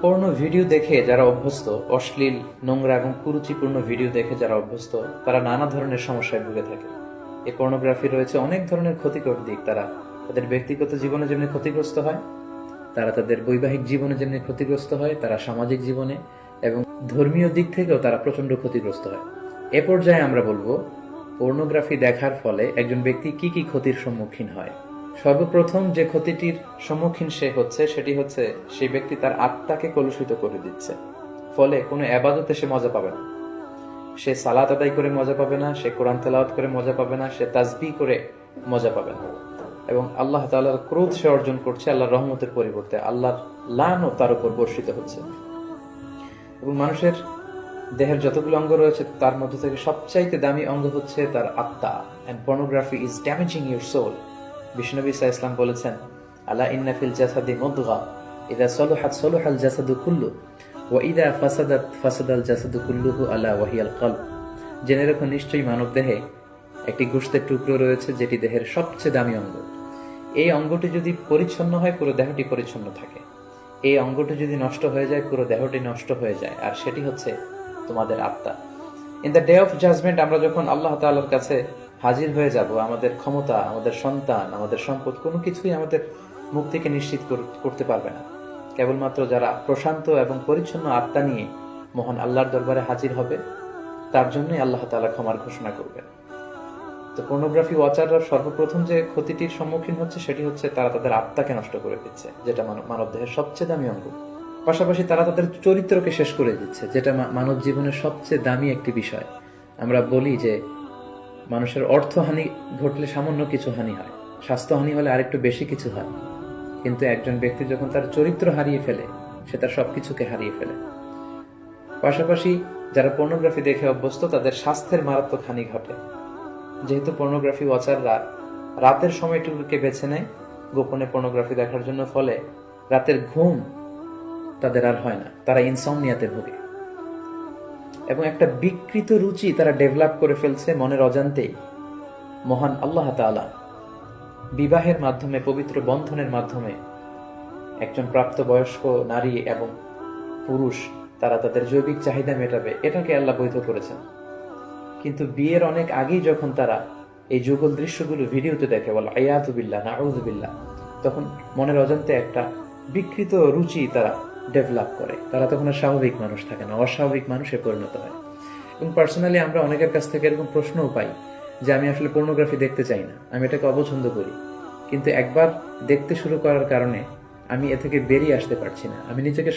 পর্ণ video দেখে যারা অভ্যস্ত, অশ্লীল, নোংরা এবং কুরুচিপূর্ণ ভিডিও দেখে যারা অভ্যস্ত, তারা নানা ধরনের সমস্যায় ভুগে থাকে। এই পর্নোগ্রাফি রয়েছে অনেক ধরনের ক্ষতিকর দিক। তারা তাদের ব্যক্তিগত জীবনে যেমনি ক্ষতিগ্রস্ত হয়, তারা তাদের বৈবাহিক জীবনে যেমনি ক্ষতিগ্রস্ত হয়, তারা সামাজিক জীবনে এবং ধর্মীয় দিক থেকেও তারা প্রচন্ড ক্ষতিগ্রস্ত হয়। এ পর্যায়ে আমরা বলবো পর্নোগ্রাফি দেখার ফলে একজন ব্যক্তি কি কি ক্ষতির সম্মুখীন হয়। সর্বপ্রথম যে ক্ষতিটির সম্মুখীন সে হচ্ছে সেটি হচ্ছে সেই ব্যক্তি তার আত্মাকে কলুষিত করে দিচ্ছে। ফলে কোনো আবাদতে সে মজা পাবে না, সে সালাত আদায় করে মজা পাবে না, সে কোরআন তেলাওয়াত করে মজা পাবে না, সে তাসবিহ করে মজা পাবে না। এবং আল্লাহ তাআলার ক্রোধ সে অর্জন করছে আল্লাহর রহমতের পরিবর্তে, আল্লাহর লানও তার উপর বর্ষিত হচ্ছে। এবং মানুষের দেহের যতগুলো অঙ্গ রয়েছে তার মধ্যে থেকে সবচাইতে দামি অঙ্গ হচ্ছে তার আত্মা। And pornography is damaging your soul. Vishnu ইসা ইসলাম বলেছেন, আলা ইন্না ফিল জাসাদি মুদগা ইদা সলুহাত সলুহাল জাসাদু কুল্লু ওয়া ইদা ফাসাদাত ফাসাদাল জাসাদু কুল্লুহু আলা ওয়াহিয়াল কলব। জেনে রাখো, নিশ্চয়ই মানব দেহে একটি গোশতের টুকরো রয়েছে যেটি দেহের সবচেয়ে দামি অঙ্গ। এই অঙ্গটি যদি পরিচ্ছন্ন হয় পুরো দেহটি পরিচ্ছন্ন থাকে, এই অঙ্গটি যদি নষ্ট হয়ে যায় পুরো দেহটি নষ্ট হয়ে যায়, আর সেটি হচ্ছে তোমাদের আত্মা। In the day of judgement আমরা যখন আল্লাহ তাআলার কাছে হাজির হয়ে যাব, আমাদের ক্ষমতা, আমাদের সন্তান, আমাদের সম্পদ কোনো কিছুই আমাদের মুক্তিকে নিশ্চিত করতে পারবে না। কেবলমাত্র যারা প্রশান্ত এবং পরিচ্ছন্ন আত্মা নিয়ে মহান আল্লাহর দরবারে হাজির হবে, তার জন্যই আল্লাহ তাআলা ক্ষমার ঘোষণা করবেন। তো পর্নোগ্রাফি ওয়াচাররা সর্বপ্রথম যে ক্ষতিটির সম্মুখীন হচ্ছে সেটি হচ্ছে তারা তাদের আত্মাকে নষ্ট করে দিচ্ছে, যেটা মানব দেহের সবচেয়ে দামি অঙ্গ। পাশাপাশি তারা তাদের চরিত্রকে শেষ করে দিচ্ছে, যেটা মানব জীবনের সবচেয়ে দামি একটি বিষয়। আমরা বলি যে মানুষের অর্থহানি ঘটলে সামান্য কিছু হানি হয়, স্বাস্থ্যহানি হলে আরেকটু বেশি কিছু হয়, কিন্তু একজন ব্যক্তি যখন তার চরিত্র হারিয়ে ফেলে সে তার সবকিছুকে হারিয়ে ফেলে। পাশাপাশি যারা পর্নোগ্রাফি দেখে অভ্যস্ত তাদের স্বাস্থ্যের মারাত্মক হানি ঘটে, যেহেতু পর্নোগ্রাফি ওয়াচাররা রাতের সময়টুকুকে বেছে নেয় গোপনে পর্নোগ্রাফি দেখার জন্য। ফলে রাতের ঘুম তাদের আর হয় না, তারা ইনসমনিয়াতে ভোগে এবং একটা বিকৃত রুচি তারা ডেভেলপ করে ফেলছে মনের অজান্তেই। মহান আল্লাহ তাআলা বিবাহের মাধ্যমে, পবিত্র বন্ধনের মাধ্যমে একজন প্রাপ্তবয়স্ক নারী এবং পুরুষ তারা তাদের জৈবিক চাহিদা মেটাবে, এটাকে আল্লাহ বৈধ করেছেন। কিন্তু বিয়ের অনেক আগেই যখন তারা এই যুগল দৃশ্যগুলো ভিডিওতে দেখে, বলে আয়াতু বিল্লাহ, নাউযু বিল্লাহ, তখন মনের অজান্তে একটা বিকৃত রুচি তারা ডেভেলপ করে। তারা তখন আর স্বাভাবিক মানুষ থাকে না, অস্বাভাবিক মানুষে পরিণত হয়। এবং পার্সোনালি আমরা অনেকের কাছ থেকে এরকম প্রশ্নও পাই যে আমি আসলে পর্নোগ্রাফি দেখতে চাই না, আমি এটাকে অপছন্দ করি, কিন্তু একবার দেখতে শুরু করার কারণে আমি এ থেকে বেরিয়ে আসতে পারছি না, আমি নিজেকে